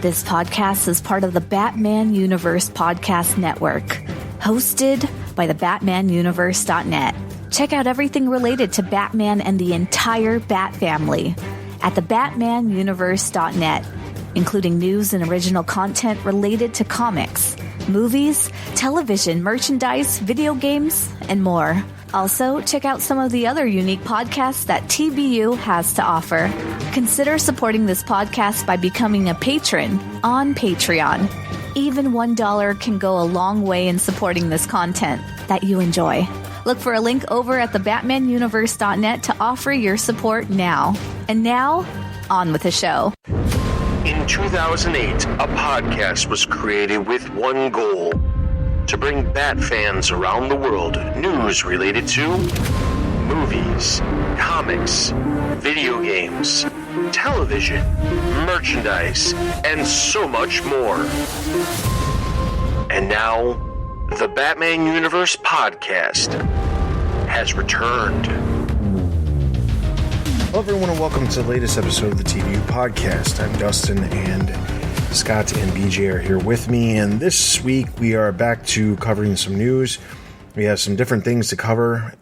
This podcast is part of the Batman Universe Podcast Network, hosted by the BatmanUniverse.net. Check out everything related to Batman and the entire Bat family at the BatmanUniverse.net, including news and original content related to comics, movies, television, merchandise, video games, and more. Also, check out some of the other unique podcasts that TBU has to offer. Consider supporting this podcast by becoming a patron on Patreon. Even $1 can go a long way in supporting this content that you enjoy. Look for a link over at the BatmanUniverse.net to offer your support now. And now, on with the show. In 2008, a podcast was created with one goal: to bring Bat fans around the world news related to movies, comics, video games, television, merchandise, and so much more. And now, the Batman Universe Podcast has returned. Hello everyone and welcome to the latest episode of the TVU Podcast. I'm Dustin and Scott and BJ are here with me, and this week we are back to covering some news. We have some different things to cover.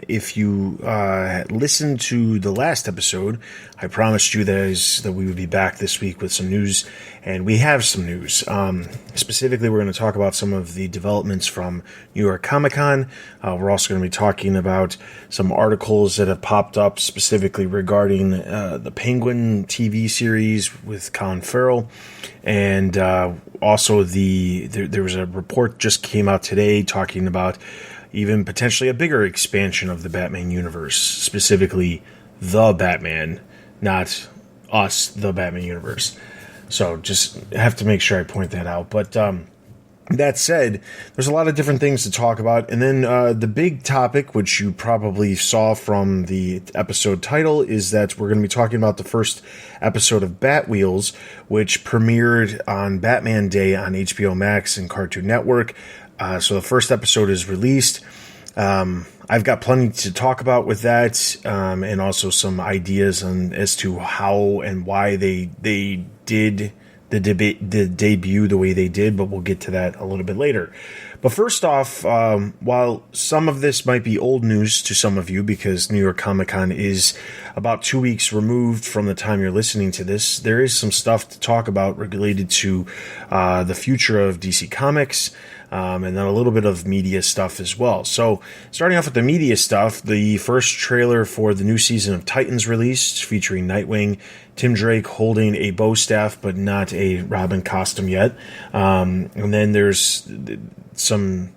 If you listened to the last episode, I promised you that we would be back this week with some news, and we have some news. Specifically, we're going to talk about some of the developments from New York Comic Con. We're also going to be talking about some articles that have popped up specifically regarding the Penguin TV series with Collin Farrell, and also there was a report just came out today talking about even potentially a bigger expansion of the Batman universe, specifically the Batman, not us, the Batman universe. So just have to make sure I point that out. But that said, there's a lot of different things to talk about. And then the big topic, which you probably saw from the episode title, is that we're going to be talking about the first episode of Batwheels, which premiered on Batman Day on HBO Max and Cartoon Network. So the first episode is released. I've got plenty to talk about with that, and also some ideas as to how and why they did the debut the way they did, but we'll get to that a little bit later. But first off, while some of this might be old news to some of you because New York Comic Con is about 2 weeks removed from the time you're listening to this, there is some stuff to talk about related to the future of DC Comics, and then a little bit of media stuff as well. So starting off with the media stuff, the first trailer for the new season of Titans released, featuring Nightwing, Tim Drake holding a bow staff, but not a Robin costume yet. And then there's some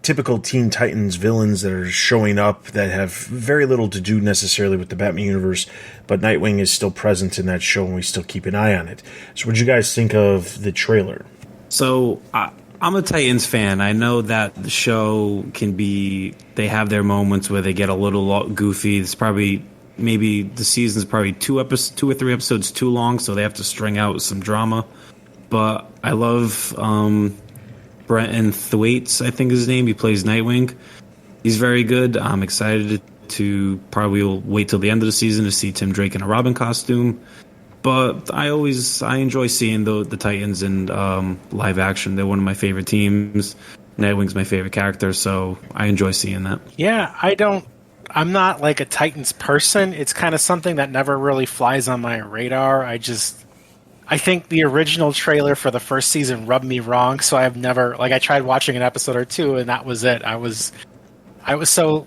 typical Teen Titans villains that are showing up that have very little to do necessarily with the Batman universe, but Nightwing is still present in that show and we still keep an eye on it. So what did you guys think of the trailer? So I'm a Titans fan. I know that the show they have their moments where they get a little goofy. It's probably, maybe the season's probably 2 or 3 episodes too long, so they have to string out some drama. But I love Brenton Thwaites, I think is his name. He plays Nightwing. He's very good. I'm excited to probably will wait till the end of the season to see Tim Drake in a Robin costume. But I enjoy seeing the Titans in live action. They're one of my favorite teams. Nightwing's my favorite character, so I enjoy seeing that. Yeah, I'm not like a Titans person. It's kind of something that never really flies on my radar. I think the original trailer for the first season rubbed me wrong, so I've never, I tried watching an episode or two and that was it. I was so,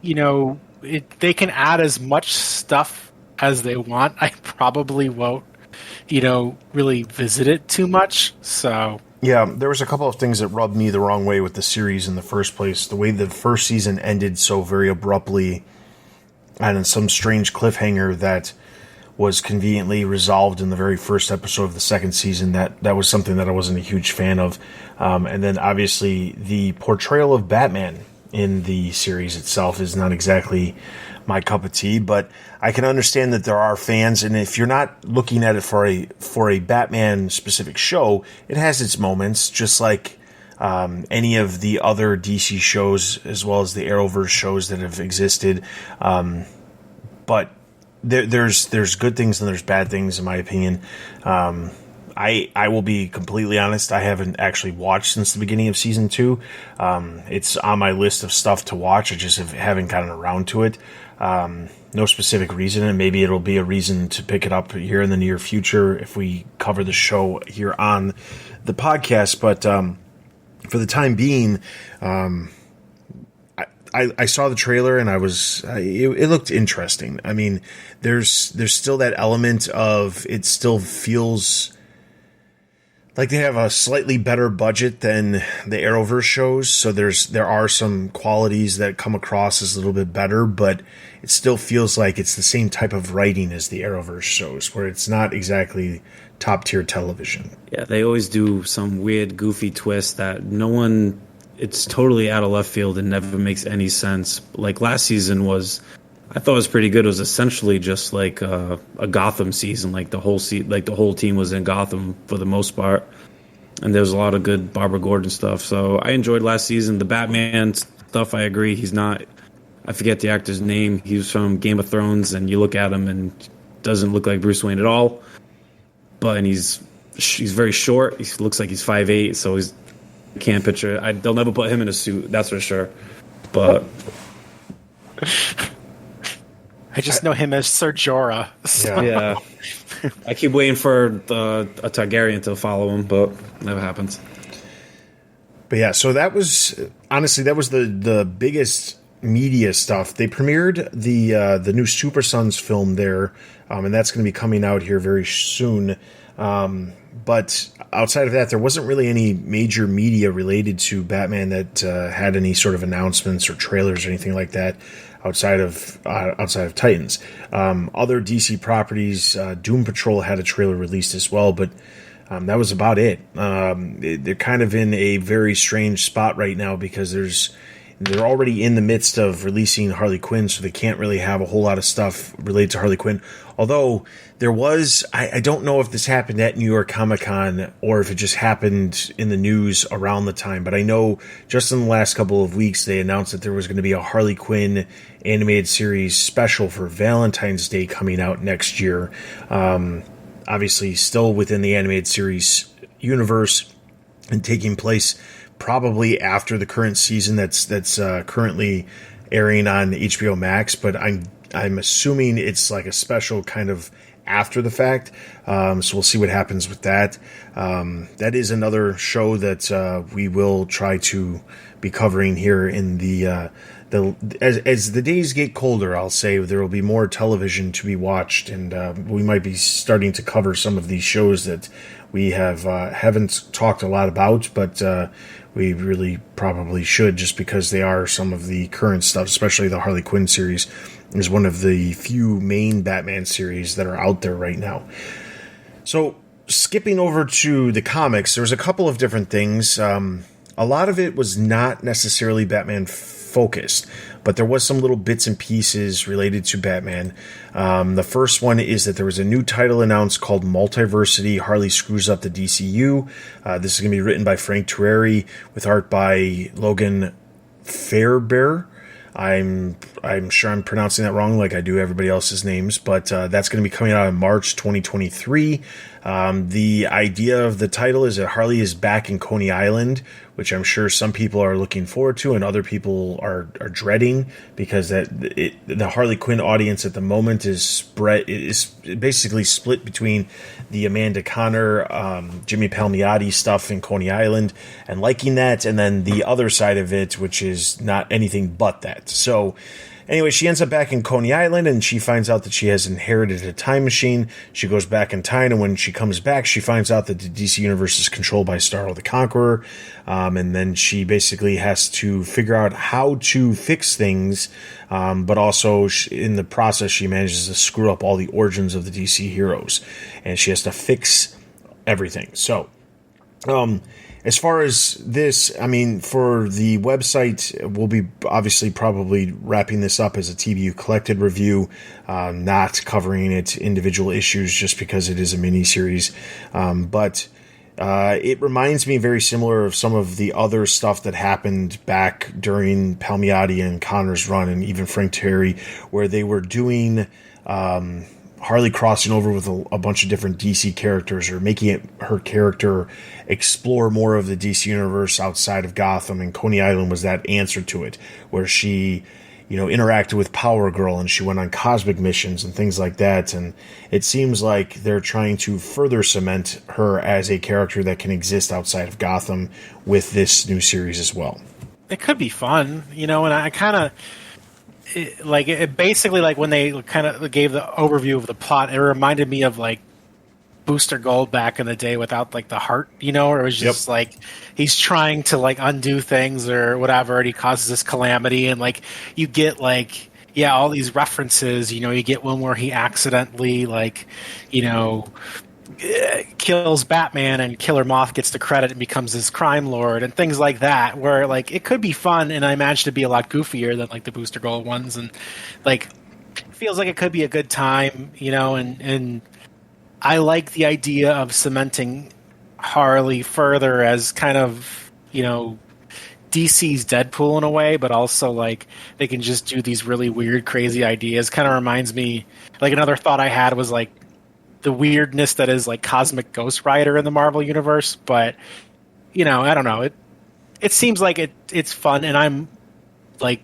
they can add as much stuff as they want. I probably won't, really visit it too much. So yeah, there was a couple of things that rubbed me the wrong way with the series in the first place. The way the first season ended so very abruptly and in some strange cliffhanger that was conveniently resolved in the very first episode of the second season. That was something that I wasn't a huge fan of. And then obviously the portrayal of Batman in the series itself is not exactly my cup of tea, but I can understand that there are fans, and if you're not looking at it for a Batman specific show, it has its moments, just like any of the other DC shows, as well as the Arrowverse shows that have existed. But there's good things and there's bad things, in my opinion. I will be completely honest. I haven't actually watched since the beginning of season 2. It's on my list of stuff to watch. I just haven't gotten around to it. No specific reason, and maybe it'll be a reason to pick it up here in the near future if we cover the show here on the podcast. But for the time being, I saw the trailer and it looked interesting. I mean, there's still that element of it still feels like they have a slightly better budget than the Arrowverse shows. So there are some qualities that come across as a little bit better, but it still feels like it's the same type of writing as the Arrowverse shows, where it's not exactly top tier television. Yeah, they always do some weird, goofy twist that it's totally out of left field and never makes any sense. Like last season I thought it was pretty good. It was essentially just like a Gotham season. Like the whole team was in Gotham for the most part, and there was a lot of good Barbara Gordon stuff. So I enjoyed last season. The Batman stuff, I agree. He's not. I forget the actor's name. He was from Game of Thrones, and you look at him and doesn't look like Bruce Wayne at all. But he's very short. He looks like he's 5'8", so can't picture. They'll never put him in a suit. That's for sure. But. I just know him as Ser Jorah. So. Yeah. I keep waiting for a Targaryen to follow him, but never happens. But yeah, so that was the biggest media stuff. They premiered the new Super Sons film there, and that's going to be coming out here very soon. But outside of that, there wasn't really any major media related to Batman that had any sort of announcements or trailers or anything like that. Outside of Titans, other DC properties, Doom Patrol had a trailer released as well, but that was about it. They're kind of in a very strange spot right now because they're already in the midst of releasing Harley Quinn, so they can't really have a whole lot of stuff related to Harley Quinn. Although there was, I don't know if this happened at New York Comic Con or if it just happened in the news around the time, but I know just in the last couple of weeks they announced that there was going to be a Harley Quinn animated series special for Valentine's Day coming out next year. Obviously still within the animated series universe and taking place probably after the current season that's currently airing on HBO Max, but I'm assuming it's like a special kind of after the fact. So we'll see what happens with that. That is another show that we will try to be covering here in as the days get colder. I'll say there will be more television to be watched, and we might be starting to cover some of these shows that we haven't talked a lot about, but we really probably should, just because they are some of the current stuff, especially the Harley Quinn series is one of the few main Batman series that are out there right now. So skipping over to the comics, there was a couple of different things. A lot of it was not necessarily Batman focused, but there was some little bits and pieces related to Batman. The first one is that there was a new title announced called Multiversity: Harley Screws Up the DCU. This is going to be written by Frank Tureri with art by Logan Fairbairn. I'm sure I'm pronouncing that wrong, like I do everybody else's names, but that's going to be coming out in March 2023. The idea of the title is that Harley is back in Coney Island, which I'm sure some people are looking forward to and other people are dreading, because the Harley Quinn audience at the moment is basically split between the Amanda Conner, Jimmy Palmiotti stuff in Coney Island and liking that, and then the other side of it, which is not anything but that. So anyway, she ends up back in Coney Island, and she finds out that she has inherited a time machine. She goes back in time, and when she comes back, she finds out that the DC Universe is controlled by Starro the Conqueror, and then she basically has to figure out how to fix things, but also in the process, she manages to screw up all the origins of the DC heroes, and she has to fix everything. So, as far as this, I mean, for the website, we'll be obviously probably wrapping this up as a TBU Collected review, not covering it individual issues just because it is a mini-series. But it reminds me very similar of some of the other stuff that happened back during Palmiotti and Connor's run, and even Frank Terry, where they were doing Harley crossing over with a bunch of different DC characters, or making her character explore more of the DC universe outside of Gotham. And Coney Island was that answer to it, where she, interacted with Power Girl and she went on cosmic missions and things like that. And it seems like they're trying to further cement her as a character that can exist outside of Gotham with this new series as well. It could be fun, and I kind of... it basically, like, when they kind of gave the overview of the plot, it reminded me of like Booster Gold back in the day without like the heart, or it was just like he's trying to like undo things or whatever, and he causes this calamity, and like you get like all these references. You get one where he accidentally kills Batman and Killer Moth gets the credit and becomes this crime lord and things like that, where like it could be fun, and I imagine to be a lot goofier than like the Booster Gold ones, and like feels like it could be a good time, and I like the idea of cementing Harley further as kind of DC's Deadpool in a way, but also like they can just do these really weird, crazy ideas. Kind of reminds me, like, another thought I had was like the weirdness that is like Cosmic Ghost Rider in the Marvel universe, but I don't know. It seems like it's fun, and I'm like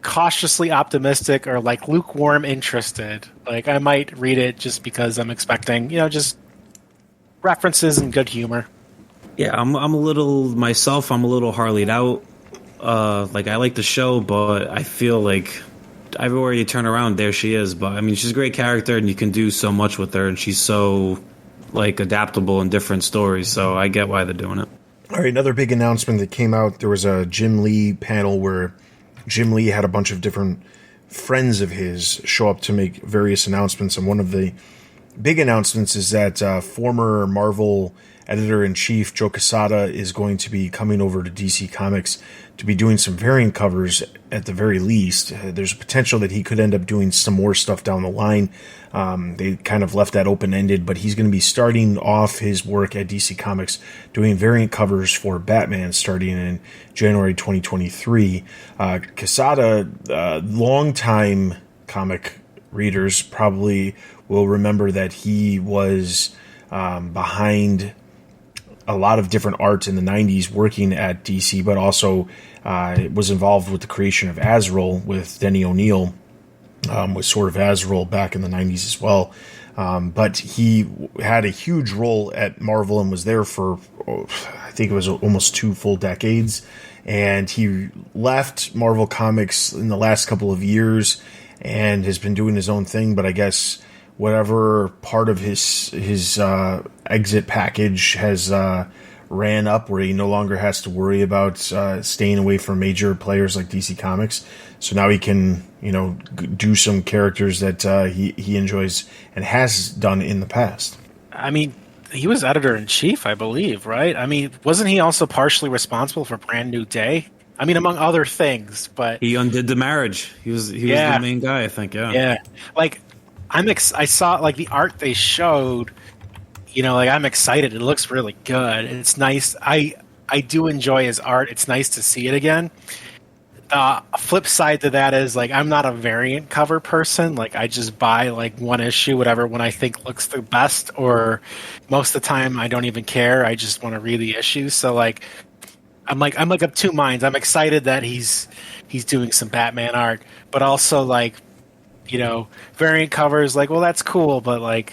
cautiously optimistic or like lukewarm interested. Like I might read it just because I'm expecting, just references and good humor. Yeah, I'm a little Harley'd out. Like I like the show, but I feel like everywhere you turn around, there she is. But I mean, she's a great character, and you can do so much with her, and she's so like adaptable in different stories. So I get why they're doing it. All right, another big announcement that came out. There was a Jim Lee panel where Jim Lee had a bunch of different friends of his show up to make various announcements, and one of the big announcements is that former Marvel editor-in-chief Joe Quesada is going to be coming over to DC Comics to be doing some variant covers at the very least. There's a potential that he could end up doing some more stuff down the line. They kind of left that open-ended, but he's going to be starting off his work at DC Comics doing variant covers for Batman starting in January 2023. Quesada, longtime comic readers probably will remember that he was behind a lot of different art in the 90s working at DC, but also was involved with the creation of Azrael with Denny O'Neil, with Sword of Azrael back in the 90s as well. But he had a huge role at Marvel and was there for, I think it was almost 2 full decades. And he left Marvel Comics in the last couple of years and has been doing his own thing, but I guess whatever part of his exit package has ran up, where he no longer has to worry about staying away from major players like DC Comics. So now he can, do some characters that he enjoys and has done in the past. I mean, he was editor-in-chief, I believe, right? I mean, wasn't he also partially responsible for Brand New Day? I mean, among other things, but he undid the marriage. He was the main guy, I think. Yeah. Like, I saw like the art they showed. I'm excited. It looks really good. It's nice. I do enjoy his art. It's nice to see it again. The flip side to that is like I'm not a variant cover person. Like I just buy like one issue, whatever, when I think looks the best. Or most of the time, I don't even care. I just want to read the issue. So like I'm of 2 minds. I'm excited that he's doing some Batman art, but also like, variant covers, like, well, that's cool, but like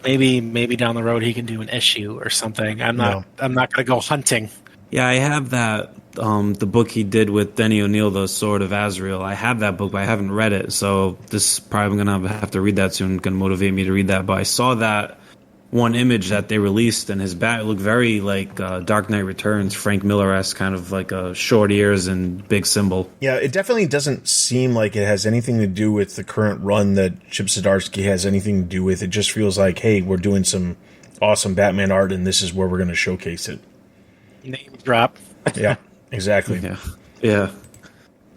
maybe down the road he can do an issue or something. I'm not going to go hunting. Yeah, I have that the book he did with Denny O'Neil, The Sword of Azrael. I have that book, but I haven't read it, so this is probably going to have to read that soon. Going to motivate me to read that. But I saw that one image that they released, and his bat looked very like Dark Knight Returns, Frank Miller-esque, kind of like a short ears and big symbol. Yeah, it definitely doesn't seem like it has anything to do with the current run that Chip Zdarsky has anything to do with. It just feels like, hey, we're doing some awesome Batman art, and this is where we're going to showcase it. Name drop. Yeah, exactly. Yeah.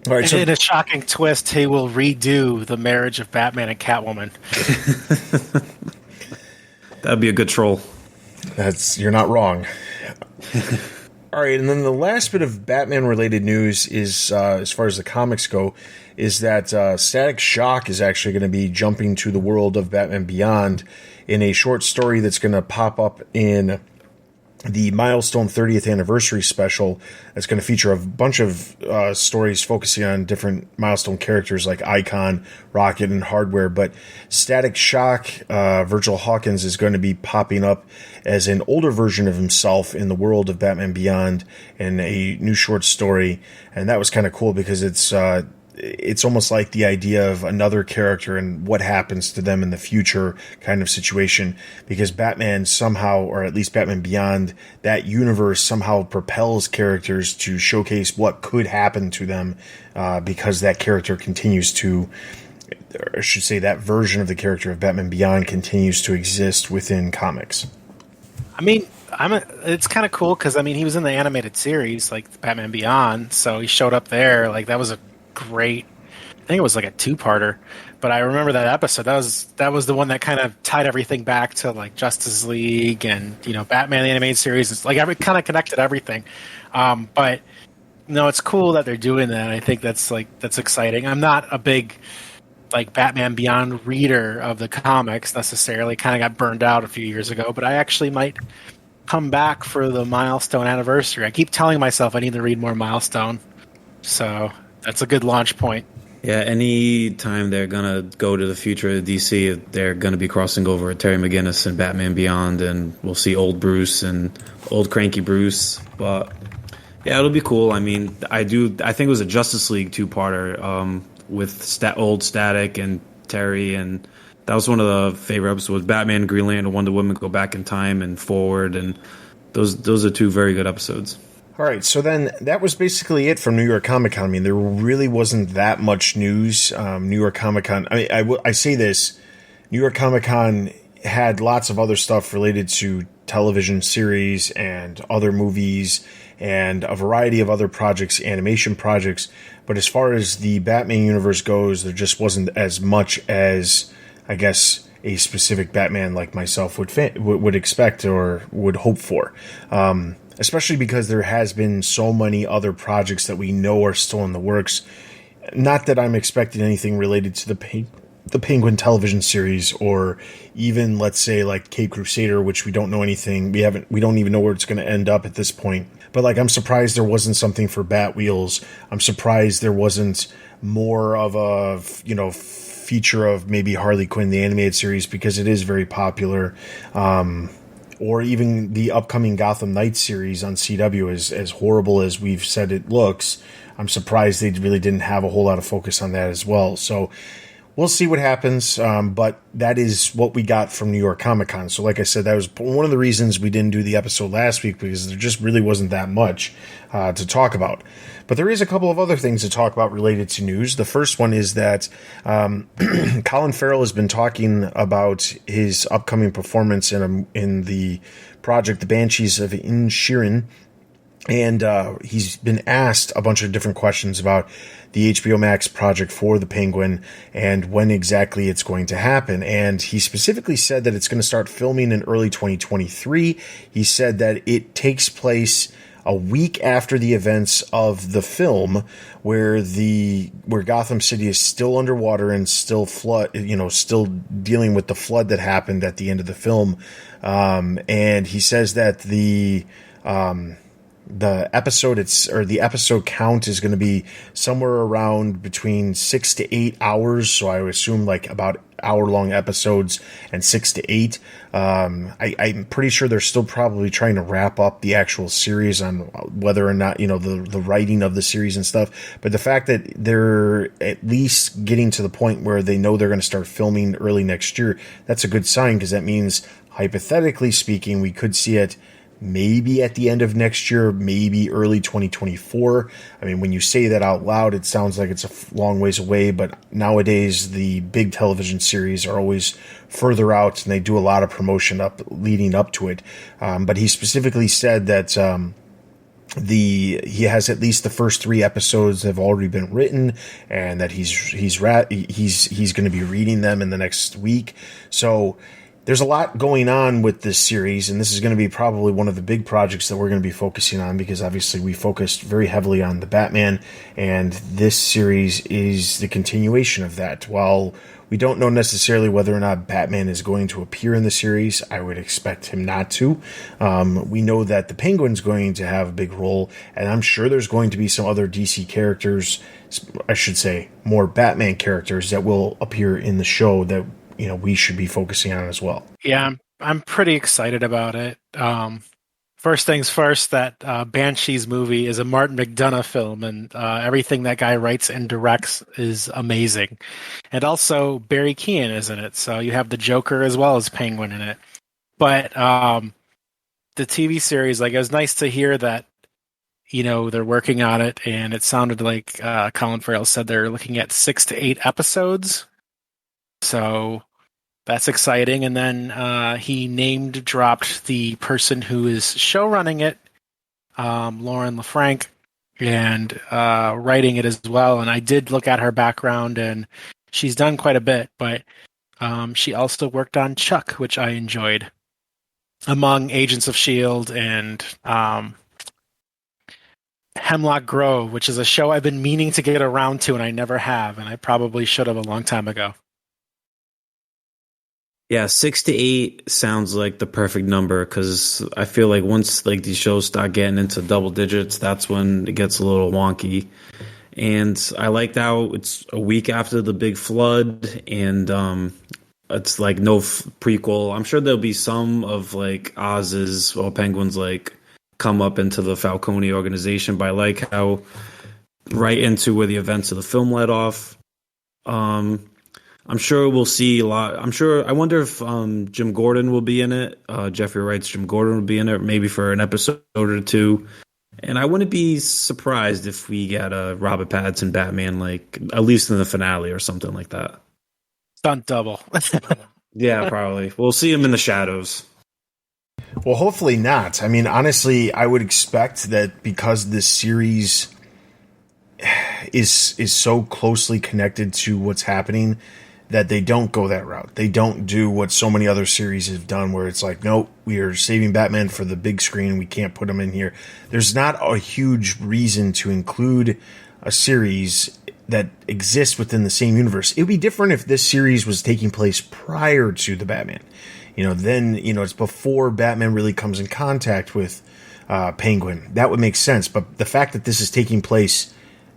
All right, so in a shocking twist, he will redo the marriage of Batman and Catwoman. That'd be a good troll. You're not wrong. All All right, and then the last bit of Batman-related news is, as far as the comics go, is that Static Shock is actually going to be jumping to the world of Batman Beyond in a short story that's going to pop up in the Milestone 30th Anniversary special. That's going to feature a bunch of stories focusing on different Milestone characters like Icon, Rocket, and Hardware. But Static Shock, Virgil Hawkins, is going to be popping up as an older version of himself in the world of Batman Beyond in a new short story. And that was kind of cool because it's almost like the idea of another character and what happens to them in the future kind of situation, because Batman somehow, or at least Batman Beyond, that universe somehow propels characters to showcase what could happen to them, because that character continues to, or I should say that version of the character of Batman Beyond continues to exist within comics. I mean, it's kind of cool because, I mean, he was in the animated series, like Batman Beyond, so he showed up there. Like, that was a great, I think it was like a two-parter, but I remember that episode. That was the one that kind of tied everything back to like Justice League and, you know, Batman the animated series. It's like every kind of connected everything. But no, it's cool that they're doing that. I think that's exciting. I'm not a big like Batman Beyond reader of the comics necessarily. Kind of got burned out a few years ago, but I actually might come back for the Milestone anniversary. I keep telling myself I need to read more Milestone, so that's a good launch point. Yeah, any time they're gonna go to the future of DC, they're gonna be crossing over Terry McGinnis and Batman Beyond, and we'll see old Bruce and old cranky Bruce. But yeah, it'll be cool. I mean, I think it was a Justice League two-parter with old Static and Terry, and that was one of the favorite episodes. Batman and Green Lantern and Wonder Woman go back in time and forward, and those are two very good episodes. All right, so then that was basically it from New York Comic Con. I mean, there really wasn't that much news. New York Comic Con, I say this, New York Comic Con had lots of other stuff related to television series and other movies and a variety of other projects, animation projects. But as far as the Batman universe goes, there just wasn't as much as, I guess, a specific Batman like myself would expect or would hope for. Especially because there has been so many other projects that we know are still in the works. Not that I'm expecting anything related to the Penguin television series, or even, let's say, like Cape Crusader, which we don't know anything. We don't even know where it's going to end up at this point. But like, I'm surprised there wasn't something for Batwheels. I'm surprised there wasn't more of a, feature of maybe Harley Quinn, the animated series, because it is very popular. Or even the upcoming Gotham Knights series on CW, as horrible as we've said it looks. I'm surprised they really didn't have a whole lot of focus on that as well. So we'll see what happens, but that is what we got from New York Comic Con. So like I said, that was one of the reasons we didn't do the episode last week, because there just really wasn't that much to talk about. But there is a couple of other things to talk about related to news. The first one is that Collin Farrell has been talking about his upcoming performance in the project The Banshees of Inisherin. And he's been asked a bunch of different questions about the HBO Max project for the Penguin and when exactly it's going to happen. And he specifically said that it's going to start filming in early 2023. He said that it takes place a week after the events of the film, where Gotham City is still underwater and still still dealing with the flood that happened at the end of the film. And he says that the episode count is going to be somewhere around between 6 to 8 hours. So I would assume like about hour-long episodes and 6 to 8. I'm pretty sure they're still probably trying to wrap up the actual series on whether or not, the writing of the series and stuff. But the fact that they're at least getting to the point where they know they're going to start filming early next year, that's a good sign, because that means, hypothetically speaking, we could see it maybe at the end of next year, maybe early 2024. I mean, when you say that out loud, it sounds like it's a long ways away, but nowadays the big television series are always further out, and they do a lot of promotion leading up to it. But he specifically said that he has at least the first 3 episodes have already been written, and that he's going to be reading them in the next week. So there's a lot going on with this series, and this is going to be probably one of the big projects that we're going to be focusing on, because obviously we focused very heavily on the Batman, and this series is the continuation of that. While we don't know necessarily whether or not Batman is going to appear in the series, I would expect him not to. We know that the Penguin's going to have a big role, and I'm sure there's going to be some other DC characters, I should say more Batman characters, that will appear in the show that we should be focusing on as well. Yeah, I'm pretty excited about it. First things first, that Banshees movie is a Martin McDonagh film, and everything that guy writes and directs is amazing. And also, Barry Keoghan is in it, so you have the Joker as well as Penguin in it. But the TV series, it was nice to hear that, they're working on it, and it sounded like Collin Farrell said they're looking at 6 to 8 episodes. So that's exciting. And then he named dropped the person who is show running it, Lauren LaFranc, and writing it as well. And I did look at her background, and she's done quite a bit, but she also worked on Chuck, which I enjoyed, among Agents of S.H.I.E.L.D. and Hemlock Grove, which is a show I've been meaning to get around to, and I never have, and I probably should have a long time ago. Yeah, 6 to 8 sounds like the perfect number, because I feel like once these shows start getting into double digits, that's when it gets a little wonky. And I liked how it's a week after the big flood, and it's no prequel. I'm sure there'll be some of Oz's or Penguin's come up into the Falcone organization, but I like how right into where the events of the film led off. I'm sure we'll see a lot. I wonder if Jim Gordon will be in it. Jeffrey Wright's Jim Gordon will be in it, maybe for an episode or two. And I wouldn't be surprised if we get a Robert Pattinson Batman, at least in the finale or something like that. Stunt double. Yeah, probably. We'll see him in the shadows. Well, hopefully not. I mean, honestly, I would expect that because this series is so closely connected to what's happening, that they don't go that route. They don't do what so many other series have done, where it's nope, we are saving Batman for the big screen, we can't put him in here. There's not a huge reason to include a series that exists within the same universe. It would be different if this series was taking place prior to the Batman. Then, it's before Batman really comes in contact with Penguin. That would make sense. But the fact that this is taking place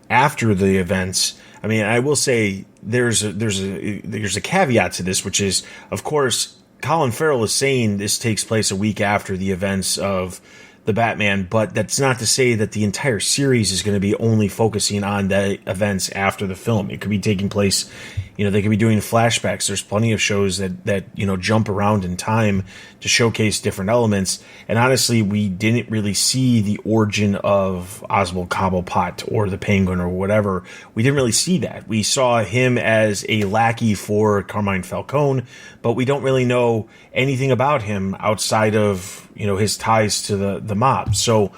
after the events, I mean, I will say there's a caveat to this, which is, of course, Collin Farrell is saying this takes place a week after the events of the Batman, but that's not to say that the entire series is going to be only focusing on the events after the film. It could be taking place, they could be doing flashbacks. There's plenty of shows that jump around in time to showcase different elements. And honestly, we didn't really see the origin of Oswald Cobblepot or the Penguin or whatever. We didn't really see that. We saw him as a lackey for Carmine Falcone, but we don't really know anything about him outside of, his ties to the mob. So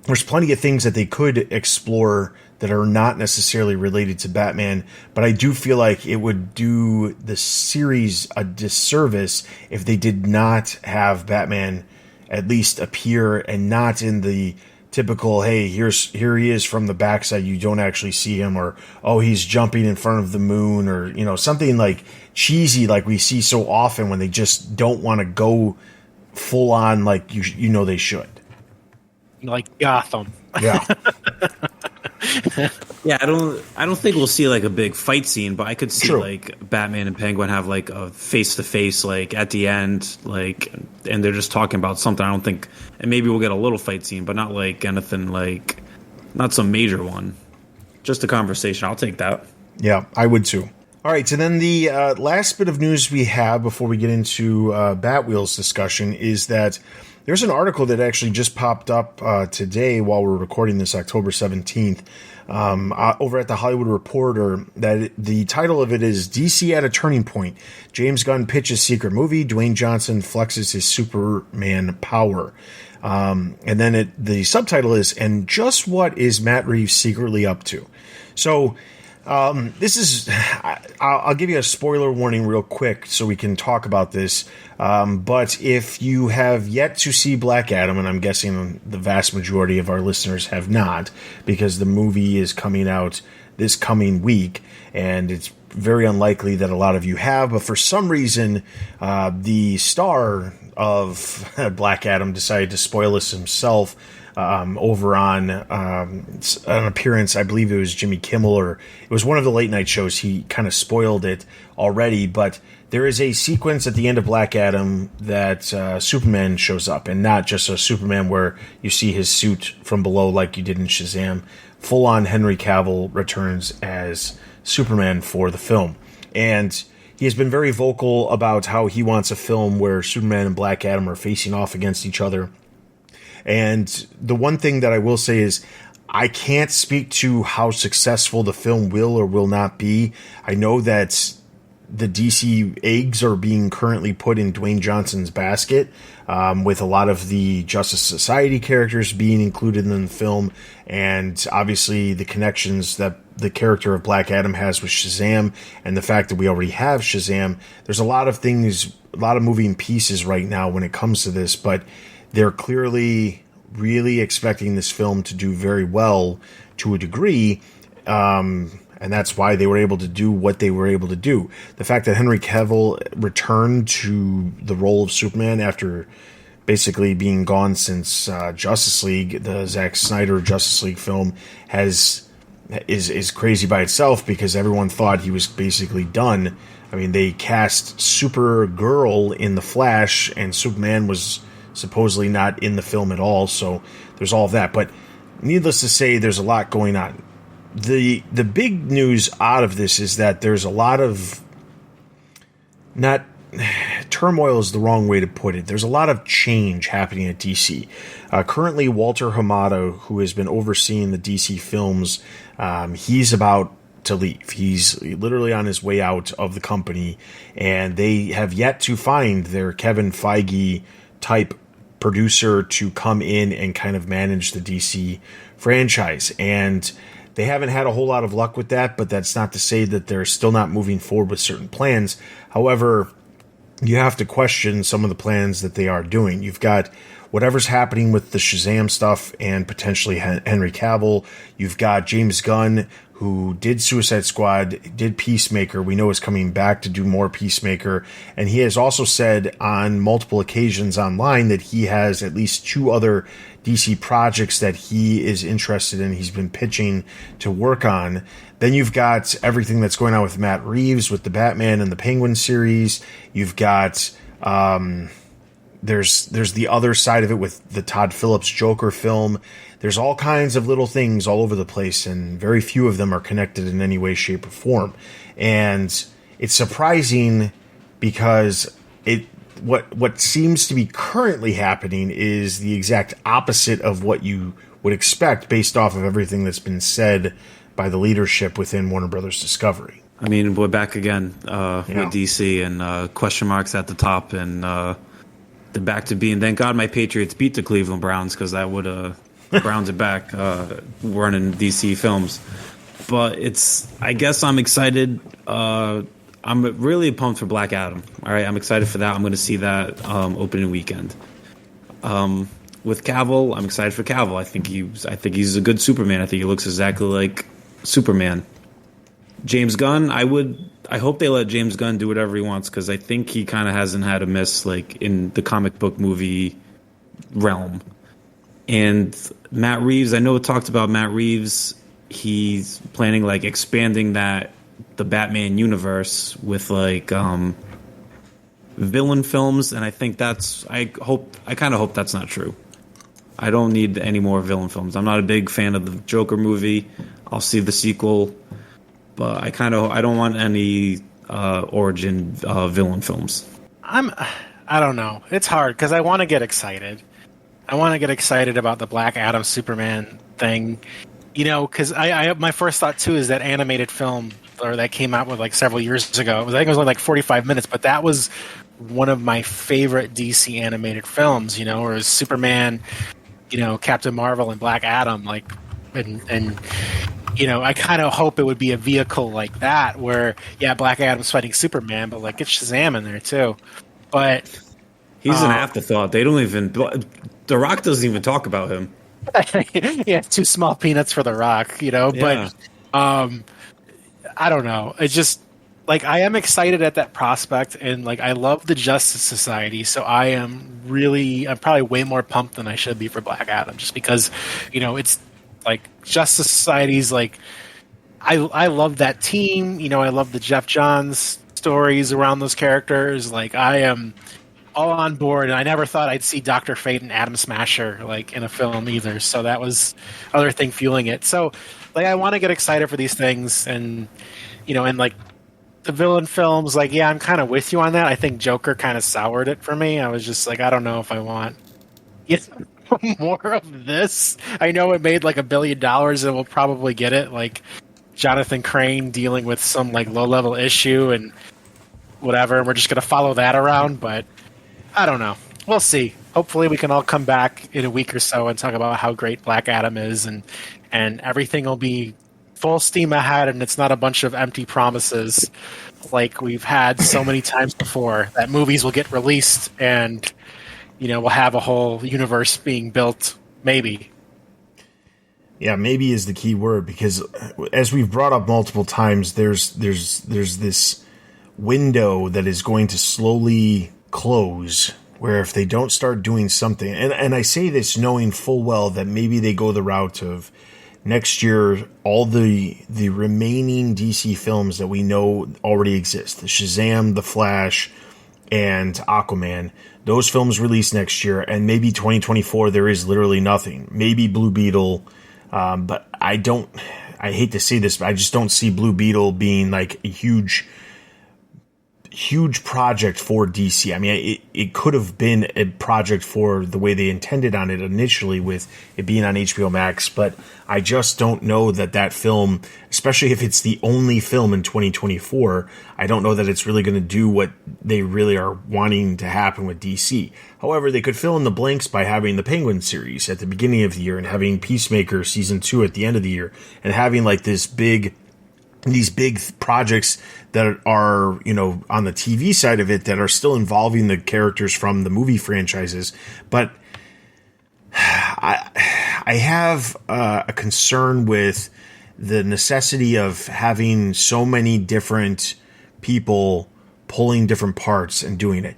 there's plenty of things that they could explore that are not necessarily related to Batman, but I do feel like it would do the series a disservice if they did not have Batman at least appear, and not in the typical, hey, here he is from the backside, you don't actually see him, or, oh, he's jumping in front of the moon, or, something cheesy like we see so often when they just don't want to go full on like they should. Like Gotham. Yeah. Yeah, I don't think we'll see a big fight scene, but I could see True. Batman and Penguin have a face to face at the end, and they're just talking about something. I don't think, and maybe we'll get a little fight scene, but not anything not some major one. Just a conversation. I'll take that. Yeah, I would too. All right, so then the last bit of news we have before we get into Batwheels discussion is that there's an article that actually just popped up today while we're recording this, October 17th, over at the Hollywood Reporter, that the title of it is DC at a Turning Point. James Gunn pitches secret movie. Dwayne Johnson flexes his Superman power. And then the subtitle is, and just what is Matt Reeves secretly up to? So This is, I'll give you a spoiler warning real quick so we can talk about this. But if you have yet to see Black Adam, and I'm guessing the vast majority of our listeners have not, because the movie is coming out this coming week, and it's very unlikely that a lot of you have, but for some reason, the star of Black Adam decided to spoil us himself over on an appearance. I believe it was Jimmy Kimmel, or it was one of the late night shows. He kind of spoiled it already, but there is a sequence at the end of Black Adam that Superman shows up, and not just a Superman where you see his suit from below like you did in Shazam. Full-on Henry Cavill returns as Superman for the film. And he has been very vocal about how he wants a film where Superman and Black Adam are facing off against each other. And the one thing that I will say is I can't speak to how successful the film will or will not be. I know that the DC eggs are being currently put in Dwayne Johnson's basket, with a lot of the Justice Society characters being included in the film, and obviously the connections that the character of Black Adam has with Shazam, and the fact that we already have Shazam. There's a lot of things, a lot of moving pieces right now when it comes to this, but they're clearly really expecting this film to do very well to a degree, and that's why they were able to do what they were able to do. The fact that Henry Cavill returned to the role of Superman after basically being gone since Justice League, the Zack Snyder Justice League film, is crazy by itself, because everyone thought he was basically done. I mean, they cast Supergirl in The Flash, and Superman was supposedly not in the film at all, so there's all of that. But needless to say, there's a lot going on. The big news out of this is that there's a lot of, not turmoil is the wrong way to put it. There's a lot of change happening at DC. Currently, Walter Hamada, who has been overseeing the DC films, he's about to leave. He's literally on his way out of the company, and they have yet to find their Kevin Feige type producer to come in and kind of manage the DC franchise. And they haven't had a whole lot of luck with that, but that's not to say that they're still not moving forward with certain plans. However, you have to question some of the plans that they are doing. You've got whatever's happening with the Shazam stuff and potentially Henry Cavill. You've got James Gunn, who did Suicide Squad, did Peacemaker. We know is coming back to do more Peacemaker. And he has also said on multiple occasions online that he has at least 2 other DC projects that he is interested in. He's been pitching to work on. Then you've got everything that's going on with Matt Reeves with the Batman and the Penguin series. You've got there's the other side of it with the Todd Phillips Joker film. There's all kinds of little things all over the place, and very few of them are connected in any way, shape, or form. And it's surprising because what seems to be currently happening is the exact opposite of what you would expect based off of everything that's been said by the leadership within Warner Brothers Discovery. I mean, we're back again with DC, and question marks at the top, and they're back to being, thank God my Patriots beat the Cleveland Browns, because that would Browns are back running DC films. But I guess I'm excited. I'm really pumped for Black Adam. All right, I'm excited for that. I'm going to see that opening weekend. With Cavill, I'm excited for Cavill. I think he's a good Superman. I think he looks exactly like Superman. James Gunn, I hope they let James Gunn do whatever he wants, because I think he kind of hasn't had a miss like in the comic book movie realm. And Matt Reeves, I know it talked about Matt Reeves. He's planning like expanding the Batman universe with like villain films, and I think I kind of hope that's not true. I don't need any more villain films. I'm not a big fan of the Joker movie. I'll see the sequel, but I don't want any origin villain films. I don't know. It's hard because I want to get excited. I want to get excited about the Black Adam Superman thing, because I my first thought too is that animated film that came out with like several years ago. I think it was only like 45 minutes, but that was one of my favorite DC animated films. Where it was Superman, Captain Marvel, and Black Adam, and I kind of hope it would be a vehicle like that where, yeah, Black Adam's fighting Superman, but like get Shazam in there too. But he's an afterthought. They don't even. The Rock doesn't even talk about him. yeah, 2 small peanuts for The Rock, Yeah. But I don't know. It's just like I am excited at that prospect, and like I love the Justice Society, so I'm probably way more pumped than I should be for Black Adam, just because it's like Justice Society's like I love that team. I love the Jeff Johns stories around those characters. Like I am all on board, and I never thought I'd see Dr. Fate and Atom Smasher like in a film either. So that was other thing fueling it. So like I want to get excited for these things, and and like the villain films, like yeah, I'm kind of with you on that. I think Joker kind of soured it for me. I was just like, I don't know if I want more of this. I know it made like $1 billion, and we'll probably get it. Like Jonathan Crane dealing with some like low level issue and whatever, and we're just gonna follow that around, but I don't know. We'll see. Hopefully we can all come back in a week or so and talk about how great Black Adam is, and everything will be full steam ahead, and it's not a bunch of empty promises like we've had so many times before, that movies will get released and we'll have a whole universe being built, maybe. Yeah, maybe is the key word, because as we've brought up multiple times, there's this window that is going to slowly close, where if they don't start doing something, and I say this knowing full well that maybe they go the route of next year, all the remaining DC films that we know already exist, the Shazam, the Flash, and Aquaman, those films release next year, and maybe 2024 there is literally nothing. Maybe Blue Beetle, but I hate to say this, but I just don't see Blue Beetle being like a huge project for DC. I mean, it could have been a project for the way they intended on it initially, with it being on HBO Max, but I just don't know that film, especially if it's the only film in 2024, I don't know that it's really going to do what they really are wanting to happen with DC. However, they could fill in the blanks by having the Penguin series at the beginning of the year, and having Peacemaker season 2 at the end of the year, and having like these big projects that are, on the TV side of it, that are still involving the characters from the movie franchises. But I have a concern with the necessity of having so many different people pulling different parts and doing it.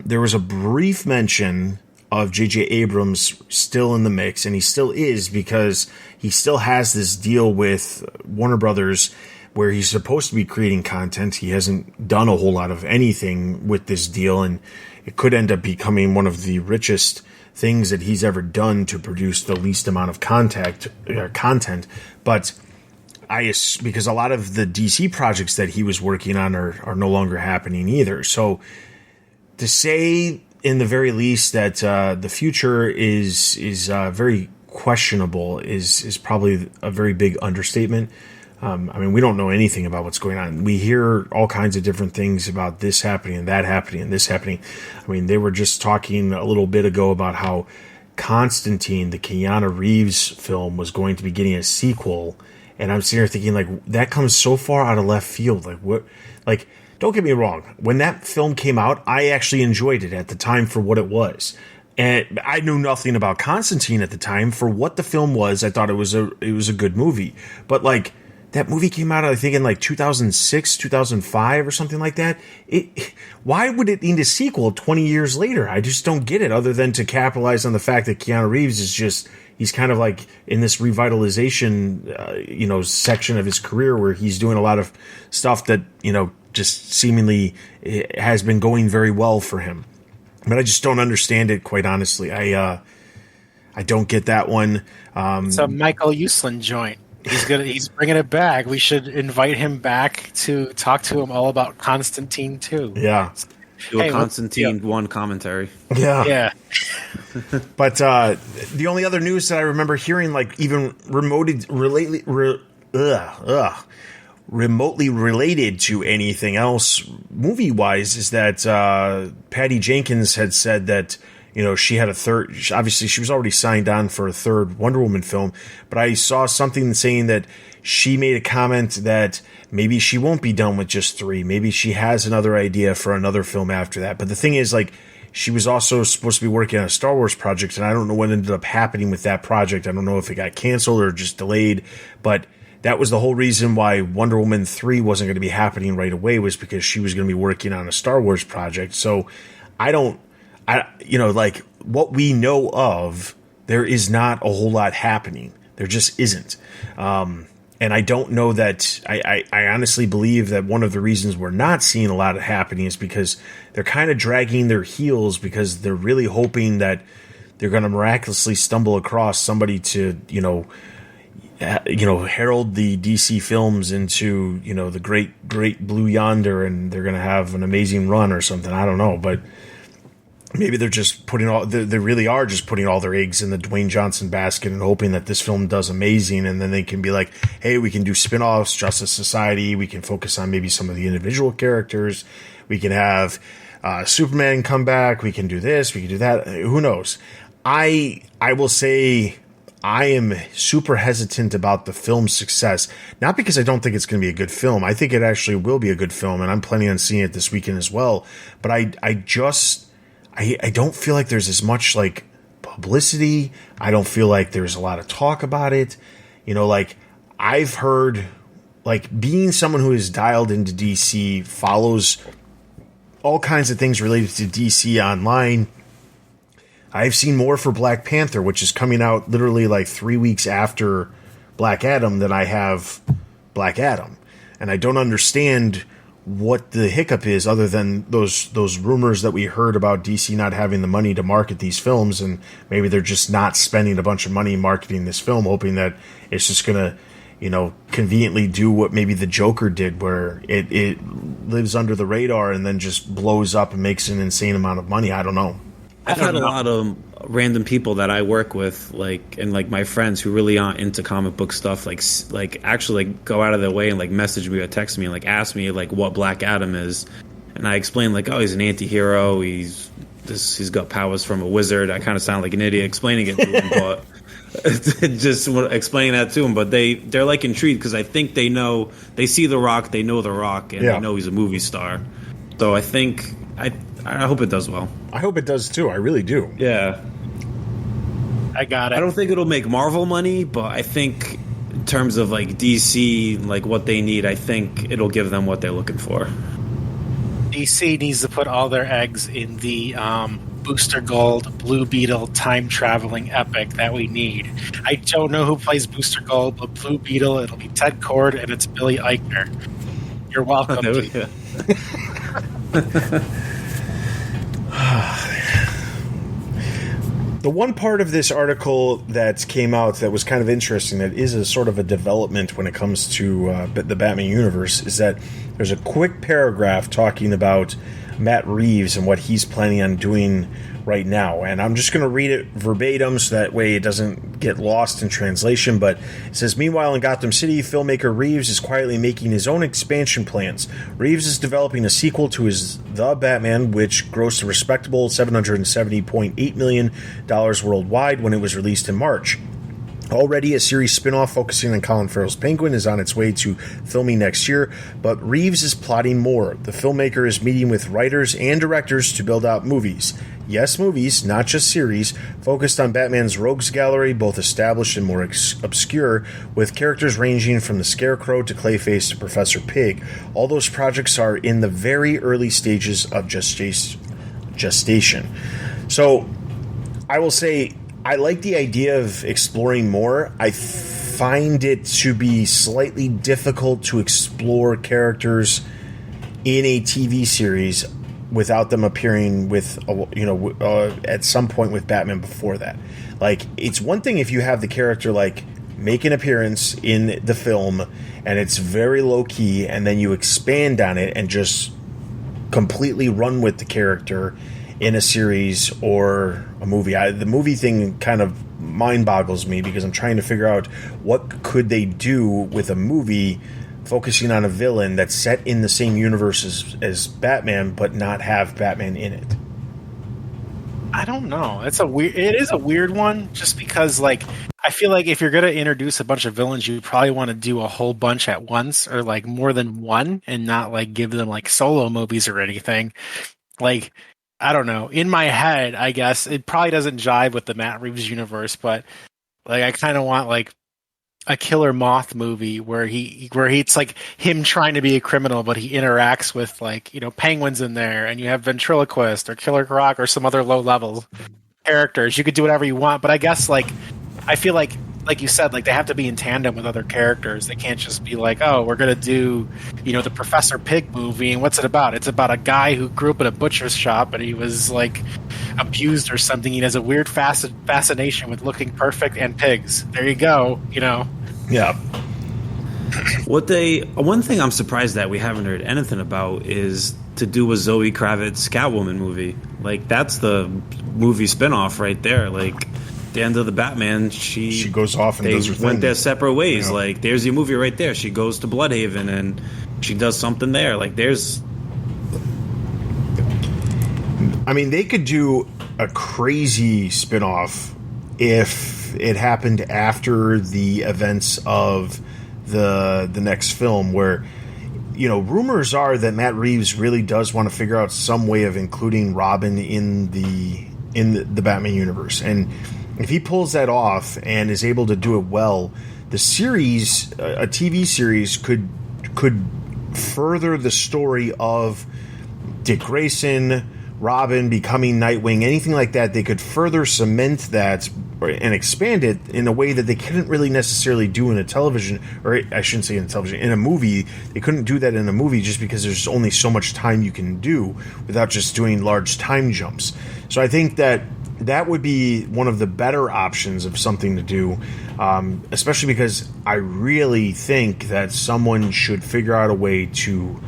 There was a brief mention of J.J. Abrams still in the mix, and he still is, because he still has this deal with Warner Brothers where he's supposed to be creating content. He hasn't done a whole lot of anything with this deal, and it could end up becoming one of the richest things that he's ever done to produce the least amount of content. But because a lot of the DC projects that he was working on are no longer happening either. So to say, in the very least, that the future is very questionable is probably a very big understatement. I mean, we don't know anything about what's going on. We hear all kinds of different things about this happening and that happening and this happening. I mean, they were just talking a little bit ago about how Constantine, the Keanu Reeves film, was going to be getting a sequel, and I'm sitting here thinking, like, that comes so far out of left field. Like, what? Like, don't get me wrong. When that film came out, I actually enjoyed it at the time for what it was. And I knew nothing about Constantine at the time. For what the film was, I thought it was a good movie. But, like, that movie came out, I think, in like 2006, 2005 or something like that. Why would it need a sequel 20 years later? I just don't get it, other than to capitalize on the fact that Keanu Reeves is he's kind of like in this revitalization, section of his career where he's doing a lot of stuff that, just seemingly has been going very well for him. But I just don't understand it, quite honestly. I don't get that one. It's a Michael Uslan joint. He's bringing it back. We should invite him back to talk to him all about Constantine too. Yeah. Do a Constantine 1 commentary. Yeah. But the only other news that I remember hearing, like, even remotely related to anything else movie-wise, is that Patty Jenkins had said that, she had a third. Obviously, she was already signed on for a third Wonder Woman film, but I saw something saying that she made a comment that maybe she won't be done with just 3. Maybe she has another idea for another film after that. But the thing is, like, she was also supposed to be working on a Star Wars project, and I don't know what ended up happening with that project. I don't know if it got canceled or just delayed, but that was the whole reason why Wonder Woman 3 wasn't going to be happening right away, was because she was going to be working on a Star Wars project. So like, what we know of, there is not a whole lot happening. There just isn't. And I don't know that, I honestly believe that one of the reasons we're not seeing a lot of happening is because they're kind of dragging their heels, because they're really hoping that they're going to miraculously stumble across somebody to, herald the DC films into, the great blue yonder, and they're going to have an amazing run or something. I don't know, but maybe they're just they really are just putting all their eggs in the Dwayne Johnson basket and hoping that this film does amazing, and then they can be like, hey, we can do spin-offs, Justice Society, we can focus on maybe some of the individual characters, we can have Superman come back, we can do this, we can do that, who knows. I will say I am super hesitant about the film's success, not because I don't think it's going to be a good film. I think it actually will be a good film, and I'm planning on seeing it this weekend as well, but I don't feel like there's as much like publicity. I don't feel like there's a lot of talk about it. Like, I've heard, like, being someone who is dialed into DC, follows all kinds of things related to DC online. I've seen more for Black Panther, which is coming out literally like 3 weeks after Black Adam, than I have Black Adam. And I don't understand what the hiccup is, other than those rumors that we heard about DC not having the money to market these films, and maybe they're just not spending a bunch of money marketing this film, hoping that it's just gonna, conveniently do what maybe the Joker did, where it lives under the radar and then just blows up and makes an insane amount of money. I don't know. I've had a lot of random people that I work with, and my friends who really aren't into comic book stuff, actually go out of their way and message me or text me and ask me what Black Adam is, and I explain he's an anti-hero, he's got powers from a wizard. I kind of sound like an idiot explaining it to them, but just explaining that to them. But they're intrigued, because I think they see The Rock, they know The Rock, and they know he's a movie star. So I think I hope it does well. I hope it does too. I really do. Yeah. I got it. I don't think it'll make Marvel money, but I think in terms of DC, what they need, I think it'll give them what they're looking for. DC needs to put all their eggs in the Booster Gold, Blue Beetle time-traveling epic that we need. I don't know who plays Booster Gold, but Blue Beetle, it'll be Ted Kord and it's Billy Eichner. You're welcome. The one part of this article that came out that was kind of interesting, that is a sort of a development when it comes to the Batman universe, is that there's a quick paragraph talking about Matt Reeves and what he's planning on doing right now. And I'm just going to read it verbatim so that way it doesn't get lost in translation. But it says, meanwhile in Gotham City, filmmaker Reeves is quietly making his own expansion plans. Reeves is developing a sequel to his The Batman, which grossed a respectable $770.8 million worldwide when it was released in March. Already, a series spin-off focusing on Collin Farrell's Penguin is on its way to filming next year, but Reeves is plotting more. The filmmaker is meeting with writers and directors to build out movies. Yes, movies, not just series, focused on Batman's rogues gallery, both established and more obscure, with characters ranging from the Scarecrow to Clayface to Professor Pig. All those projects are in the very early stages of gestation. So, I will say, I like the idea of exploring more. I find it to be slightly difficult to explore characters in a TV series without them appearing with, at some point with Batman before that. It's one thing if you have the character, make an appearance in the film, and it's very low-key, and then you expand on it and just completely run with the character in a series or a movie. The movie thing kind of mind boggles me, because I'm trying to figure out what could they do with a movie focusing on a villain that's set in the same universe as Batman, but not have Batman in it. I don't know. It is a weird one, just because I I feel like if you're going to introduce a bunch of villains, you probably want to do a whole bunch at once, or like more than one, and not like give them like solo movies or anything. Like, I don't know. In my head, I guess it probably doesn't jive with the Matt Reeves universe, but like I kind of want like a Killer Moth movie where it's like him trying to be a criminal, but he interacts with like, you know, penguins in there, and you have ventriloquist or Killer Croc or some other low level characters. You could do whatever you want, but I guess like I feel like you said, like they have to be in tandem with other characters. They can't just be like, oh, we're gonna do, you know, the Professor Pig movie, and what's it about? It's about a guy who grew up in a butcher's shop and he was like abused or something. He has a weird fascination with looking perfect and pigs. There you go, you know. Yeah. One thing I'm surprised that we haven't heard anything about is to do a Zoe Kravitz Catwoman movie. Like that's the movie spinoff right there. Like the end of the Batman, she goes off and does her thing. They went their separate ways. Yeah. Like there's your movie right there. She goes to Bloodhaven and she does something there. Like there's. I mean, they could do a crazy spinoff if it happened after the events of the next film, where, you know, rumors are that Matt Reeves really does want to figure out some way of including Robin in the Batman universe, and if he pulls that off and is able to do it well, the series, a TV series, could further the story of Dick Grayson, Robin becoming Nightwing, anything like that. They could further cement that and expand it in a way that they couldn't really necessarily do in a television, or I shouldn't say in a television, in a movie. They couldn't do that in a movie just because there's only so much time you can do without just doing large time jumps. So I think that would be one of the better options of something to do, especially because I really think that someone should figure out a way to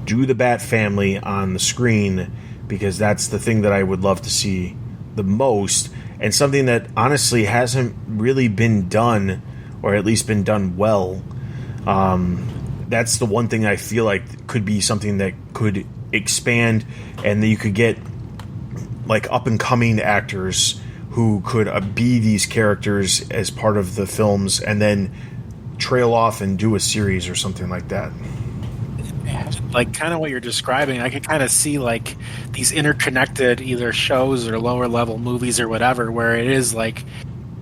do the Bat family on the screen, because that's the thing that I would love to see the most, and something that honestly hasn't really been done, or at least been done well. That's the one thing I feel like could be something that could expand, and that you could get like up and coming actors who could be these characters as part of the films, and then trail off and do a series or something like that. Like kind of what you're describing, I could kind of see like these interconnected either shows or lower level movies or whatever, where it is like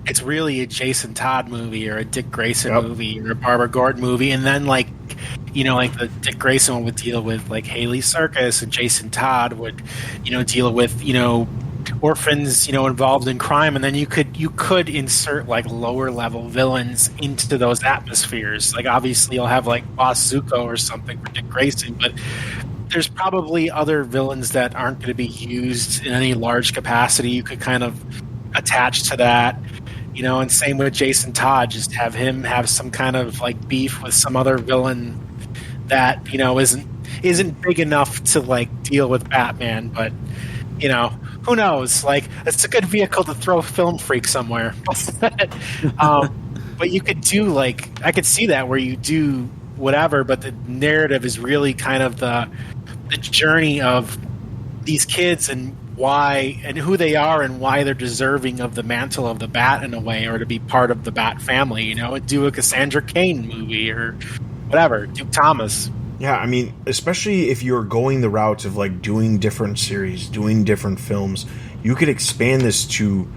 it's really a Jason Todd movie or a Dick Grayson movie or a Barbara Gordon movie, and then like, you know, like the Dick Grayson one would deal with like Haley Circus, and Jason Todd would, you know, deal with, you know, orphans, you know, involved in crime, and then you could insert like lower level villains into those atmospheres. Like obviously you'll have like Boss Zuko or something for Dick Grayson, but there's probably other villains that aren't going to be used in any large capacity. You could kind of attach to that, you know, and same with Jason Todd, just have him have some kind of like beef with some other villain that, you know, isn't big enough to like deal with Batman, but you know, who knows? Like, it's a good vehicle to throw Film Freak somewhere. But you could do like, I could see that where you do whatever, but the narrative is really kind of the journey of these kids and why and who they are and why they're deserving of the mantle of the Bat in a way, or to be part of the Bat family. You know, do a Cassandra Cain movie or whatever, Duke Thomas. Yeah, I mean, especially if you're going the route of like doing different series, doing different films, you could expand this to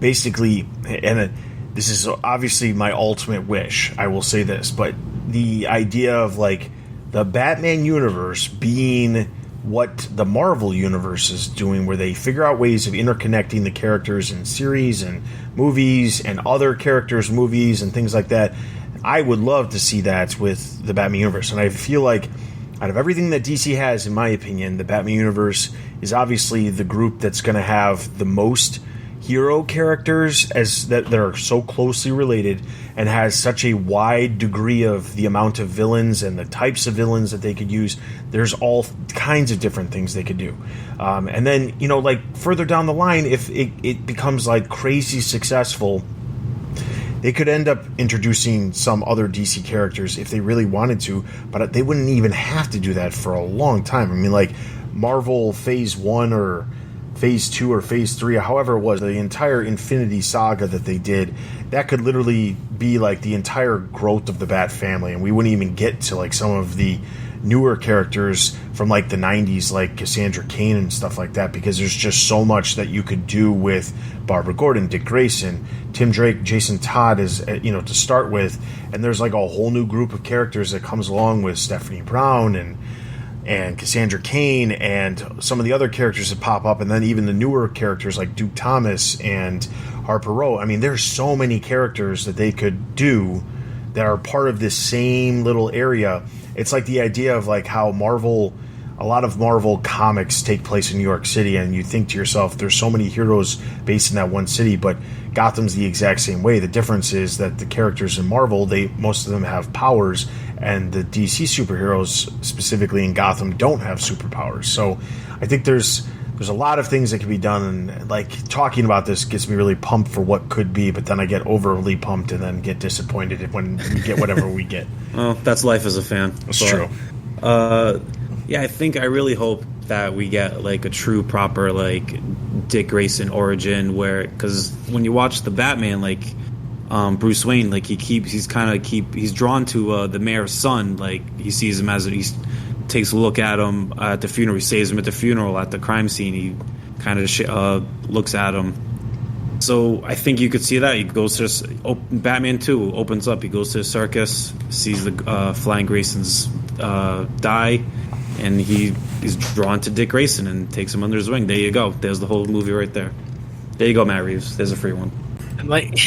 basically, and this is obviously my ultimate wish, I will say this, but the idea of like the Batman universe being what the Marvel universe is doing, where they figure out ways of interconnecting the characters in series and movies and other characters' movies and things like that. I would love to see that with the Batman universe, and I feel like out of everything that DC has, in my opinion, the Batman universe is obviously the group that's going to have the most hero characters that are so closely related, and has such a wide degree of the amount of villains and the types of villains that they could use. There's all kinds of different things they could do. And then, you know, like further down the line, if it becomes like crazy successful, they could end up introducing some other DC characters if they really wanted to, but they wouldn't even have to do that for a long time. I mean, like Marvel Phase 1 or phase 2 or phase 3, however it was, the entire Infinity Saga that they did, that could literally be like the entire growth of the Bat family, and we wouldn't even get to like some of the newer characters from like the 90s, like Cassandra Cain and stuff like that, because there's just so much that you could do with Barbara Gordon, Dick Grayson, Tim Drake, Jason Todd is, to start with, and there's like a whole new group of characters that comes along with Stephanie Brown and Cassandra Cain and some of the other characters that pop up, and then even the newer characters like Duke Thomas and Harper Row. I mean, there's so many characters that they could do that are part of this same little area. It's like the idea of like how a lot of Marvel comics take place in New York City, and you think to yourself, there's so many heroes based in that one city, but Gotham's the exact same way. The difference is that the characters in Marvel, most of them have powers, and the DC superheroes, specifically in Gotham, don't have superpowers. So I think there's a lot of things that can be done, and like talking about this gets me really pumped for what could be, but then I get overly pumped and then get disappointed when we get whatever we get. Well, that's life as a fan. It's true. Yeah, I really hope that we get like a true proper like Dick Grayson origin, because when you watch the Batman, like Bruce Wayne, like he's drawn to the mayor's son. Like he sees him he takes a look at him at the funeral. He saves him at the funeral, at the crime scene. He kind of looks at him. So I think you could see that. He goes to Batman 2 opens up. He goes to the circus, sees the Flying Graysons die, and he's drawn to Dick Grayson and takes him under his wing. There you go. There's the whole movie right there. There you go, Matt Reeves. There's a free one. And like,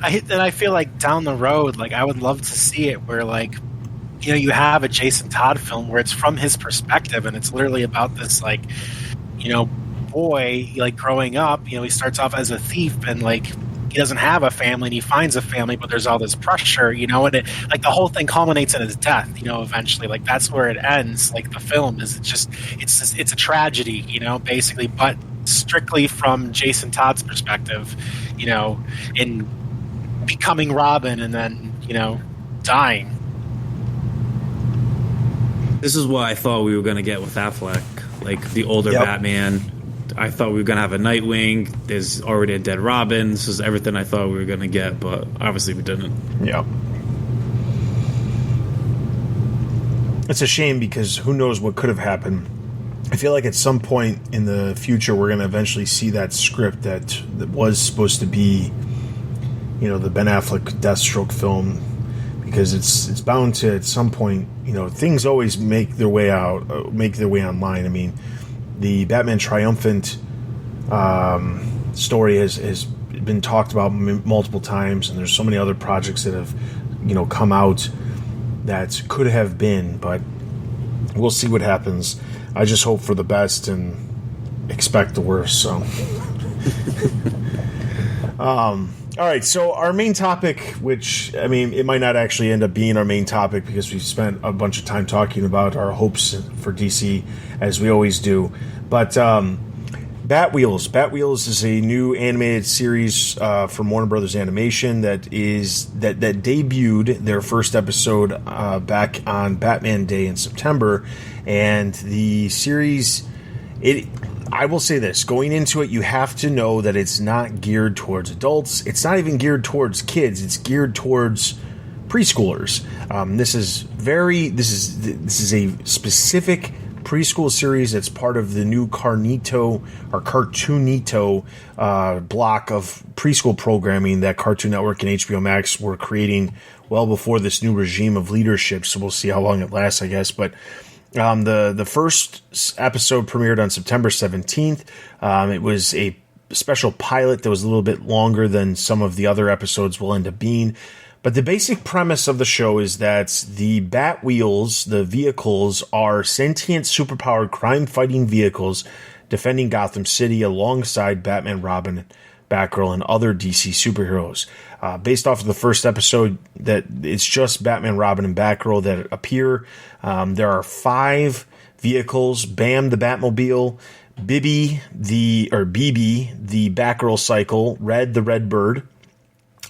I feel like down the road, like I would love to see it where like, you have a Jason Todd film where it's from his perspective, and it's literally about this like, boy like growing up. He starts off as a thief, and like he doesn't have a family, and he finds a family, but there's all this pressure, and it like the whole thing culminates in his death. Eventually, like that's where it ends. Like the film is it's a tragedy, basically, but strictly from Jason Todd's perspective, in becoming Robin and then dying. This is what I thought we were going to get with Affleck, like the older Batman. I thought we were going to have a Nightwing. There's already a dead Robin. This is everything I thought we were going to get, but obviously we didn't. Yeah. It's a shame because who knows what could have happened. I feel like at some point in the future we're going to eventually see that script that was supposed to be, the Ben Affleck Deathstroke film, because it's bound to at some point, things always make their way online. I mean, the Batman Triumphant story has been talked about multiple times, and there's so many other projects that have, come out that could have been, but we'll see what happens. I just hope for the best and expect the worst. So, all right. So our main topic, which it might not actually end up being our main topic because we've spent a bunch of time talking about our hopes for DC, as we always do. But Batwheels. Batwheels is a new animated series from Warner Brothers Animation that debuted their first episode back on Batman Day in September, and the series. I will say this, going into it, you have to know that it's not geared towards adults. It's not even geared towards kids. It's geared towards preschoolers. This is a specific preschool series that's part of the new Cartoonito block of preschool programming that Cartoon Network and HBO Max were creating well before this new regime of leadership. So we'll see how long it lasts, I guess. But the first episode premiered on September 17th. It was a special pilot that was a little bit longer than some of the other episodes will end up being. But the basic premise of the show is that the Batwheels, the vehicles, are sentient, superpowered, crime-fighting vehicles defending Gotham City alongside Batman, Robin, Batgirl, and other DC superheroes. Based off of the first episode, that it's just Batman, Robin, and Batgirl that appear. There are 5 vehicles: Bam, the Batmobile; BB, the Batgirl Cycle; Red, the Red Bird;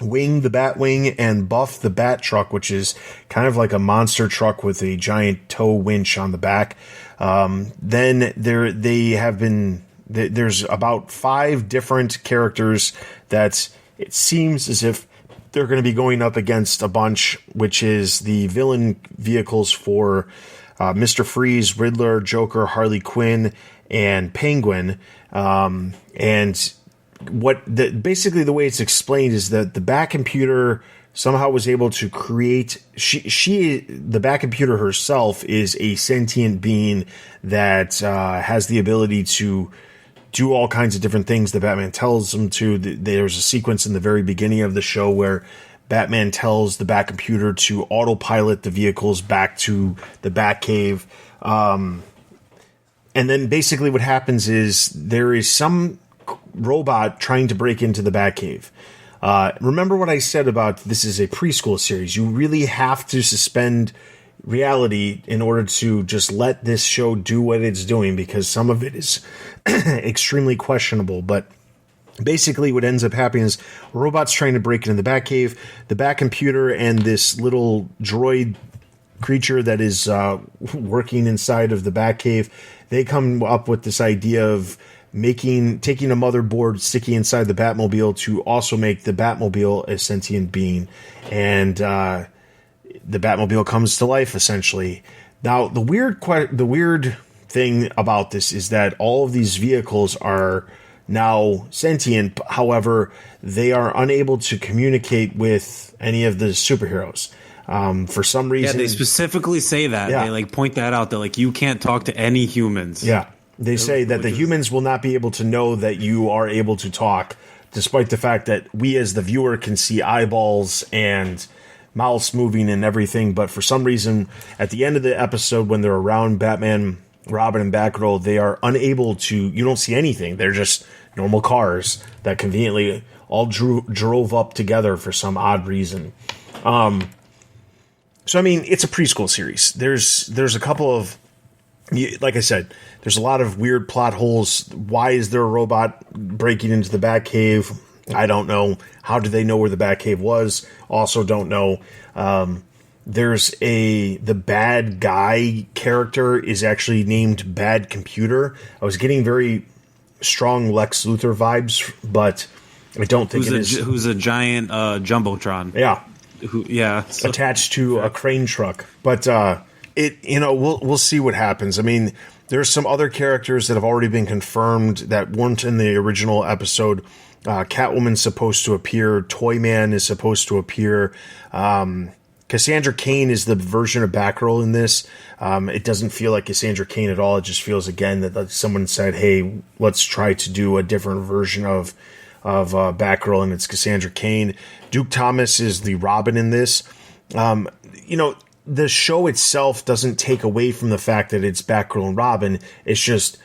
Wing, the Batwing; and Buff, the Bat Truck, which is kind of like a monster truck with a giant tow winch on the back. Then they have been There's about 5 different characters that it seems as if they're going to be going up against a bunch, which is the villain vehicles for Mr. Freeze, Riddler, Joker, Harley Quinn, and Penguin. And basically the way it's explained is that the Bat computer somehow was able to create. The Bat computer herself is a sentient being that has the ability to do all kinds of different things that Batman tells them to. There's a sequence in the very beginning of the show where Batman tells the Bat computer to autopilot the vehicles back to the Batcave. And then basically what happens is there is some robot trying to break into the Batcave. Remember what I said about this is a preschool series. You really have to suspend reality in order to just let this show do what it's doing, because some of it is extremely questionable. But basically what ends up happening is a robot's trying to break into the Batcave. The Bat computer and this little droid creature that is working inside of the Batcave, they come up with this idea of taking a motherboard, sticking inside the Batmobile to also make the Batmobile a sentient being. And the Batmobile comes to life, essentially. Now, the weird thing about this is that all of these vehicles are now sentient. However, they are unable to communicate with any of the superheroes. For some reason, they specifically say that. Yeah. They point that out. They're you can't talk to any humans. Yeah, they say that the humans will not be able to know that you are able to talk, despite the fact that we as the viewer can see eyeballs and mouths moving and everything. But for some reason, at the end of the episode, when they're around Batman, Robin, and Batgirl, they are unable to. You don't see anything. They're just normal cars that conveniently all drove up together for some odd reason. So I mean, it's a preschool series. There's a couple of, like I said, there's a lot of weird plot holes. Why is there a robot breaking into the Batcave? I don't know. How do they know where the Batcave was? Also don't know. There's the bad guy character is actually named Bad Computer. I was getting very strong Lex Luthor vibes, but I don't think who's a giant jumbotron. Yeah. Attached to a crane truck. But we'll see what happens. I mean, there's some other characters that have already been confirmed that weren't in the original episode. Catwoman's supposed to appear. Toyman is supposed to appear. Cassandra Cain is the version of Batgirl in this. It doesn't feel like Cassandra Cain at all. It just feels, again, that someone said, hey, let's try to do a different version of Batgirl, and it's Cassandra Cain. Duke Thomas is the Robin in this. The show itself doesn't take away from the fact that it's Batgirl and Robin. It's just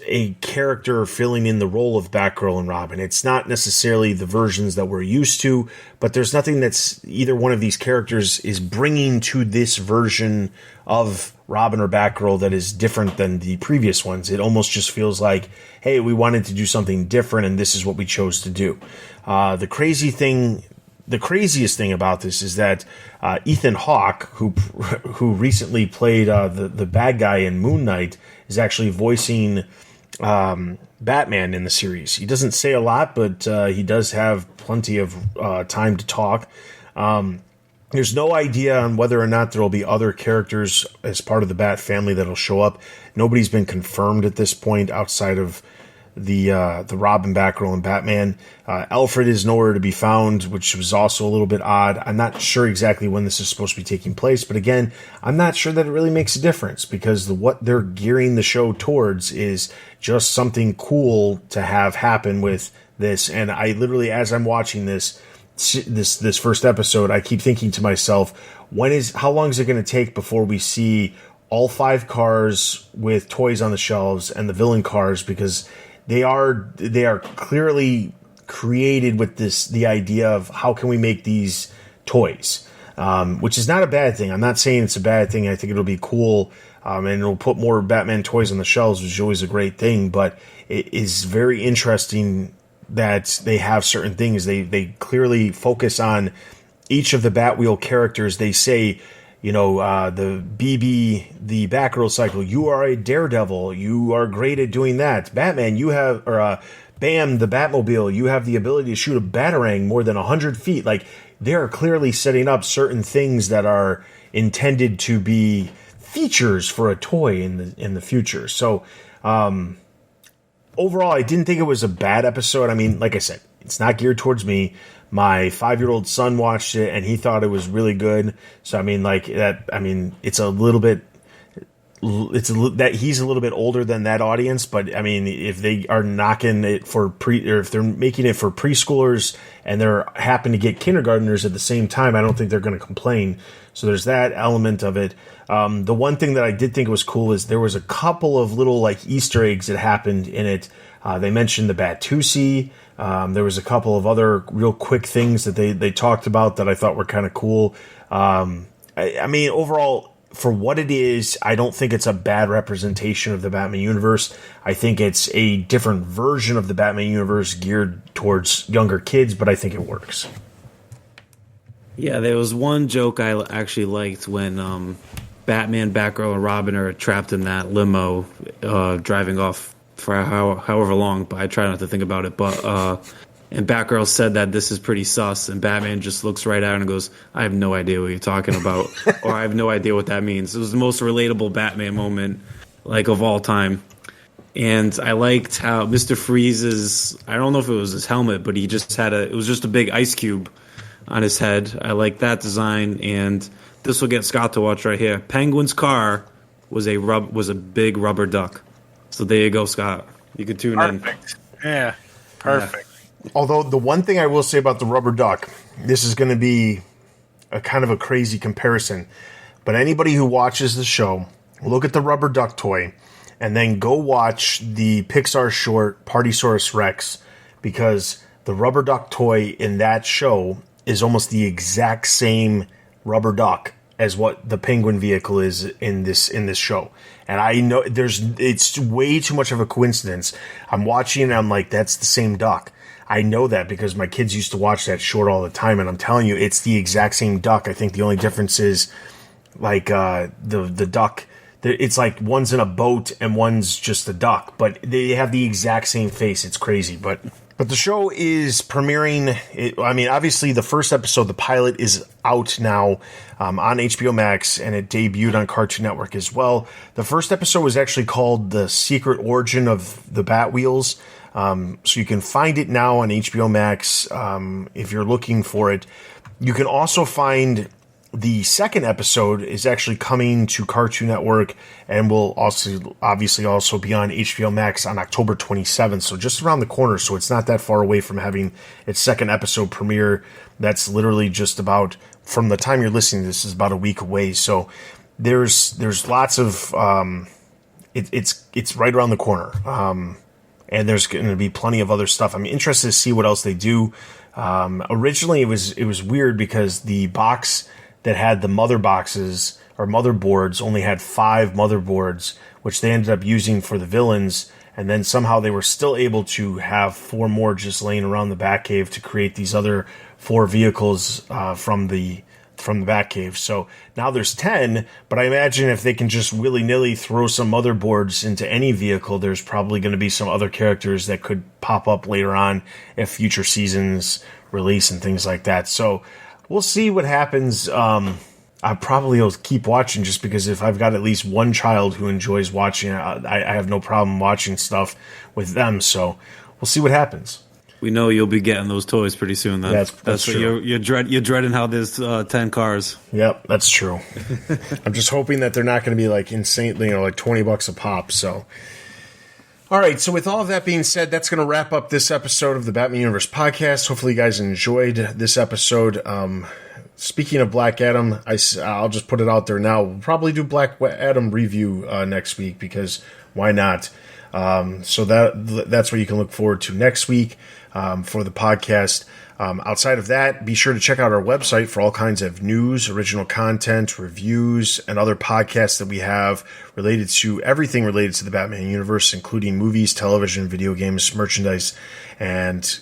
a character filling in the role of Batgirl and Robin. It's not necessarily the versions that we're used to, but there's nothing that's either one of these characters is bringing to this version of Robin or Batgirl that is different than the previous ones. It almost just feels like, hey, we wanted to do something different, and this is what we chose to do. The craziest thing about this is that Ethan Hawke, who recently played the bad guy in Moon Knight, is actually voicing Batman in the series. He doesn't say a lot, but he does have plenty of time to talk. There's no idea on whether or not there will be other characters as part of the Bat family that'll show up. Nobody's been confirmed at this point outside of the Robin, Batgirl, and Batman. Alfred is nowhere to be found, which was also a little bit odd. I'm not sure exactly when this is supposed to be taking place, but again, I'm not sure that it really makes a difference, because what they're gearing the show towards is just something cool to have happen with this. And I literally, as I'm watching this first episode, I keep thinking to myself, how long is it going to take before we see all 5 cars with toys on the shelves and the villain cars? Because they are clearly created with the idea of how can we make these toys, which is not a bad thing. I'm not saying it's a bad thing. I think it'll be cool, and it'll put more Batman toys on the shelves, which is always a great thing. But it is very interesting that they have certain things. They clearly focus on each of the Batwheel characters. They say, the BB, the Batgirl cycle. You are a daredevil. You are great at doing that. Batman, you have, or Bam, the Batmobile, you have the ability to shoot a Batarang more than 100 feet. Like, they are clearly setting up certain things that are intended to be features for a toy in the future. So, overall, I didn't think it was a bad episode. I mean, like I said, it's not geared towards me. My 5-year-old son watched it and he thought it was really good. So, I mean, like that, I mean, he's a little bit older than that audience, but I mean, if they are knocking it for or if they're making it for preschoolers and they're happen to get kindergartners at the same time, I don't think they're going to complain. So there's that element of it. The one thing that I did think was cool is there was a couple of little like Easter eggs that happened in it. They mentioned the Batusi. There was a couple of other real quick things that they talked about that I thought were kind of cool. I mean, overall, for what it is, I don't think it's a bad representation of the Batman universe. I think it's a different version of the Batman universe geared towards younger kids, but I think it works. Yeah, there was one joke I actually liked when Batman, Batgirl, and Robin are trapped in that limo driving off for however long, but I try not to think about it. But and Batgirl said that this is pretty sus, and Batman just looks right at her and goes, "I have no idea what you're talking about," or "I have no idea what that means." It was the most relatable Batman moment, like, of all time. And I liked how Mr. Freeze's, I don't know if it was his helmet, but he just had it was just a big ice cube on his head. I like that design, and this will get Scott to watch right here. Penguin's car was a big rubber duck. So there you go, Scott. You can tune Perfect. Yeah, perfect. Yeah. Although the one thing I will say about the rubber duck, this is going to be a kind of a crazy comparison, but anybody who watches the show, look at the rubber duck toy, and then go watch the Pixar short Partysaurus Rex, because the rubber duck toy in that show is almost the exact same rubber duck as what the Penguin vehicle is in this show. And I know it's way too much of a coincidence. I'm watching and I'm like, that's the same duck. I know that because my kids used to watch that short all the time, and I'm telling you, it's the exact same duck. I think the only difference is like the duck. It's like one's in a boat and one's just a duck, but they have the exact same face. It's crazy, but the show is premiering. I mean, obviously, the first episode, the pilot, is out now on HBO Max, and it debuted on Cartoon Network as well. The first episode was actually called "The Secret Origin of the Batwheels." So you can find it now on HBO Max if you're looking for it. You can also find the second episode is actually coming to Cartoon Network and will also obviously also be on HBO Max on October 27th. So just around the corner. So it's not that far away from having its second episode premiere. That's literally just about, from the time you're listening to this, is about a week away. So there's lots of it's right around the corner. And there's going to be plenty of other stuff. I'm interested to see what else they do. Originally, it was weird because the box that had the mother boxes or motherboards only had 5 motherboards, which they ended up using for the villains. And then somehow they were still able to have 4 more just laying around the Batcave to create these other 4 vehicles from the Batcave. So now there's 10, but I imagine if they can just willy-nilly throw some motherboards into any vehicle, there's probably going to be some other characters that could pop up later on if future seasons release and things like that. So we'll see what happens. I probably will keep watching just because if I've got at least one child who enjoys watching, I have no problem watching stuff with them. So we'll see what happens. We know you'll be getting those toys pretty soon. Then that's true. You're dreading how there's 10 cars. Yep, that's true. I'm just hoping that they're not going to be like insane, like $20 a pop. So, all right. So with all of that being said, that's going to wrap up this episode of the Batman Universe podcast. Hopefully, you guys enjoyed this episode. Speaking of Black Adam, I'll just put it out there now. We'll probably do Black Adam review next week because why not? So that's what you can look forward to next week for the podcast. Outside of that, be sure to check out our website for all kinds of news, original content, reviews, and other podcasts that we have related to everything related to the Batman universe, including movies, television, video games, merchandise, and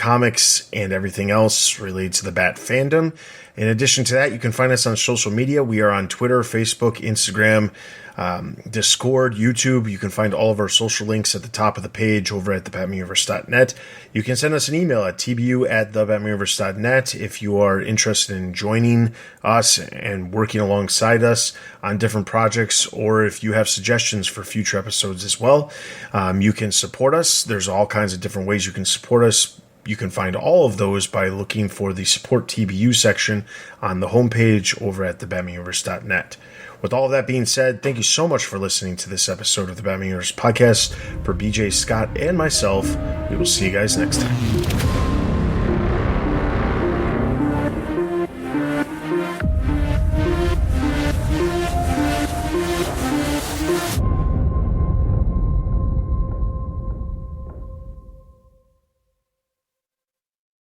comics and everything else related to the Bat fandom. In addition to that, you can find us on social media. We are on Twitter, Facebook, Instagram, Discord, YouTube. You can find all of our social links at the top of the page over at thebatmanuniverse.net. You can send us an email at tbu@thebatmanuniverse.net if you are interested in joining us and working alongside us on different projects, or if you have suggestions for future episodes as well. You can support us. There's all kinds of different ways you can support us. You can find all of those by looking for the Support TBU section on the homepage over at thebatmanuniverse.net. With all of that being said, thank you so much for listening to this episode of the Batman Universe podcast. For BJ, Scott, and myself, we will see you guys next time.